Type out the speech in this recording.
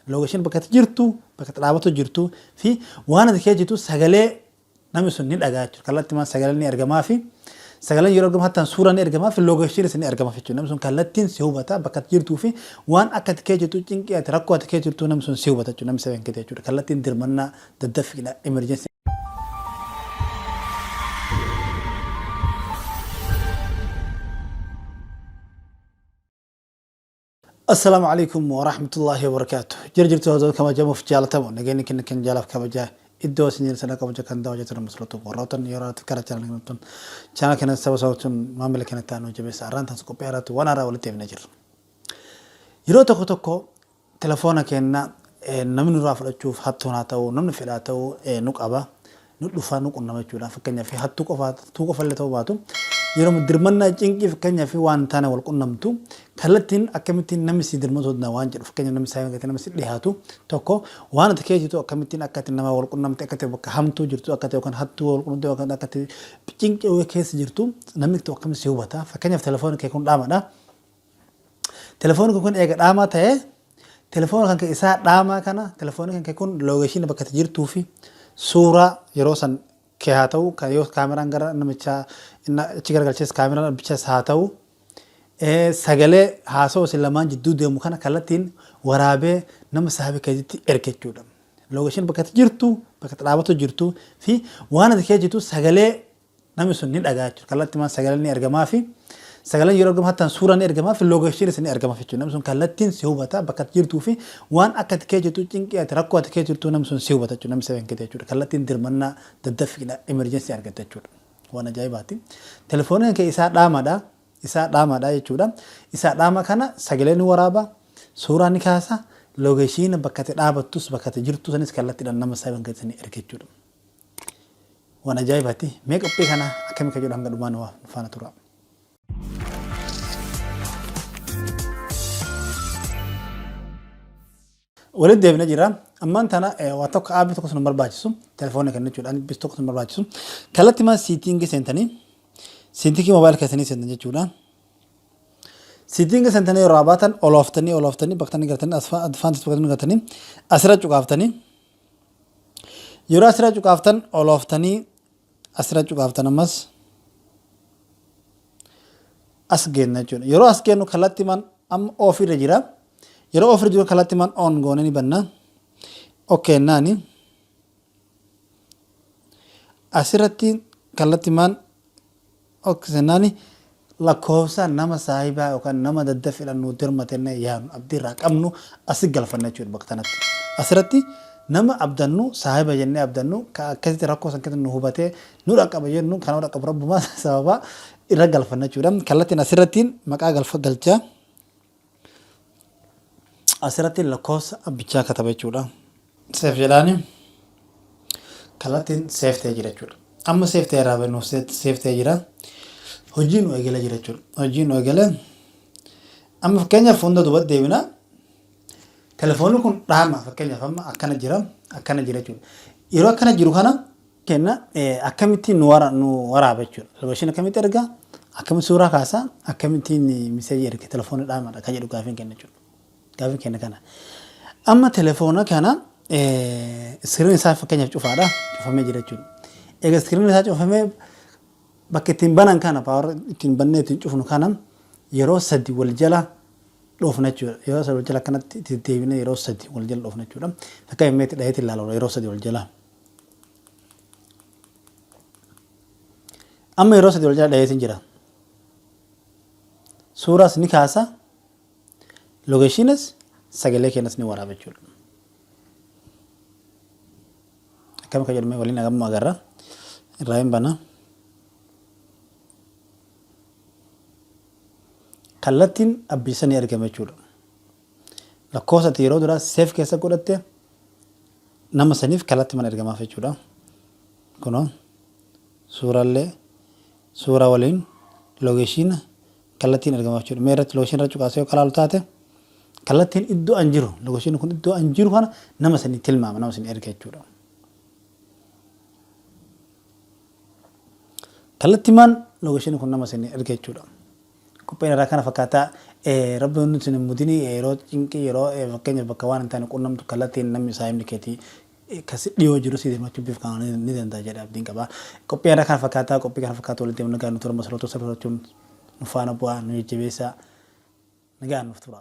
Location bakka jirtu bakka dhaabatu jirtu fi waan ati kee jirtu sagalee namni sun ni dhagaa jechuudha. Kallattii maan sagalee ni argamaa fi sagaleen yeroo argamu hattaan suuraan ni argamaa fi location ni argama jechuudha. Namni sun kallattiin si hubata bakka jirtuu fi waan akka ati kee jirtu cinqii ati rakkoo ati kee jirtu namni sun si hubata jechuudha. Namni sabeen kee jechuudha. Kallattiin dirmannaa daddafiidha emergency. السلام عليكم ورحمة الله وبركاته. جرجرت هذا كما جاء في جالة تمام نجيني كن جالة كما جاء إدوا سنين سنة كما جاء كان دوا جتنا مسلوط وراثن يرى تكرر جالة نمتون كان كنا سوا سوتون ما ملك كنا تانو جبس أران تنسكو بيرات وانا را ولا تيم نجر يرو تكو تلفونا كنا نمن رافع تشوف حتى ناتو نمن فلاتو نوك أبا نلفا نوك نما تشوفنا فكنا في حتى توقف اللي توباتو yeroo dirmanna cinqii fakkeenya fi waan taana wal qunnamtu kallattiin akkamittiin namni si dirmatudha waan jedhu fakkeenya namni saa namni si dhiyaatu tokko waan ati keessitu akkamittiin akkatti nama wal qunnamte akkatti bakka hamtuu jirtu akkatti yookaan hattuu wal qunnamte akkatti cinqii keessa jirtu namni tokko akkamitti si hubata fakkeenyaaf telefoon kee kun dhaamadha telefoon kun eega dhaamaa ta'e telefoon kan isaa dhaamaa kana telefoon kan kun location bakka jirtuu fi suuraa yeroo san kee haa ta'u kan yoo kaameraan gara namicha achi garagalchees kaameraan bichaas haa ta'u sagalee haasoo isin lamaan jidduu deemu kana kallattiin waraabee nama saabii keessitti ergachuudha. Location bakka jirtu bakka dhaabatu jirtu fi waan ati kee jirtu sagalee namni sun ni dhagaa jechuudha. Kallattii maan sagalee ni ergamaa fi sagaleen yeroo argamu hattaan suuraan ni ergamaa fi location ni ergama jechuudha. Namni sun kallattiin si hubata bakka jirtuu fi waan akka ati kee jirtu cinqii ati rakkoo ati kee jirtu namni sun si hubata jechuudha. Namni sabeen kee jechuudha. Kallattiin dirmannaa daddafiidha emergency argata jechuudha. Waan ajaa'ibaati. Telefooniin kee isaa dhaamaadha jechuudha. Isaa dhaama kana sagalee ni waraaba suuraan ni kaasa location bakka ati dhaabattus bakka ati jirtu sanis kallattiidhaan nama sabeen kee ni erga jechuudha. Waan ajaa'ibaati. Mee qophii kana akkamitti jedhu hanga dhumaan waa faana tura. ولد ديفنا جيران أما أنت أنا واتوقع أبي تقص نمبر باجسو تلفونك إنه جود أنا بس تقص نمبر باجسو كلا تما سيتينج سنتني سيتينج موبايل كسني سنتني جودا سيتينج سنتني رابطان أولفتني بقتني قرتني أدفانس بقتني قرتني أسرع جوكافتني يورا أسرع جوكافتن أولفتني أسرع جوكافتن أمس أسجن جودا يورا أسجنو كلا تمان أم أوفي رجيرا yeroo ofir jiru kallattii man on goone ni banna okay naani asirratti kallattii man okay naani lakkoofsa nama saahibaa yookaan nama daddafiidhaan nu dirmatenne yaanu abdiirraa qabnu asi galfanna jechuudha bakka kanatti asirratti nama abdannu saahiba jennee abdannu akkasitti rakkoo san keessatti nu hubatee nu dhaqqaba jennu kan dhaqqabu rabbumaa sababa irra galfanna jechuudha kallattiin asirrattiin maqaa galchaa asirratti lakkoofsa abbichaa kataba jechuudha. Seef jedhaani kallattiin seef ta'ee jira jechuudha. Amma seef ta'ee irraa bannu seef ta'ee jira. Hojiin nu eegalee jira jechuudha. Hojiin nu eegalee amma fakkeenyaaf hunda duubatti deebina. Telefoonni kun dhaama fakkeenyaaf amma akkana jira jechuudha. Yeroo akkana jiru kana kenna akkamittiin nu waraaba jechuudha. Location akkamitti ergaa akkamitti suuraa kaasaa akkamittiin miseejii erga telefoonni dhaamaadha kan jedhu gaafiin kenna jechuudha. Gaafiin kenna kana amma telefoona kana iskiriin isaa fakkeenyaaf cufamee jira jechuudha. Egaa iskiriin isaa cufamee bakka ittiin banan kana paawar ittiin bannee ittiin cufnu kana yeroo sadii wal jala dhoofna jechuudha. Yeroo sadii wal jala kanatti itti deebinee yeroo sadii wal jala dhoofna jechuudha. Akka himmeetti dhaheetti ilaaluu yeroo sadii wal jala. Amma yeroo sadii wal jala dhaheetti jira. Suuraas ni kaasa. Locationis sagalee kennas ni waraaba jechuudha. Akkam kan jedhamee waliin agamma agarra irraa hin bana. Kallattiin abbiisanii argama jechuudha. Lakkoofsatti yeroo duraa seef keessa godhatte nama saniif kallattii mana argamaaf jechuudha. Kunoo suuraa waliin location kallattiin argamaaf jechuudha. Mee irratti location irra cuqaasee yoo kalaalu taate kallattiin iddoo an jiru location kun iddoo an jiru kana nama sanii tilmaama nama sanii erga jechuudha. Kallattii maan location kun nama sanii erga jechuudha. qopheen irraa kana fakkaata rabbi nuti mudini yeroo cinqii yeroo fakkeenya bakka waan hin taane qunnamtu kallattiin namni isaa himni keetii kasi dhiyoo jiru si hirmaachuu biif kan ni danda'a jedha abdiin qaba qophii irraa kana fakkaata qophii kana fakkaatu walitti nagaan nuti torma salootu sabarachuun nufaana bu'aa nu jajjabeessa nagaan nuuf tura.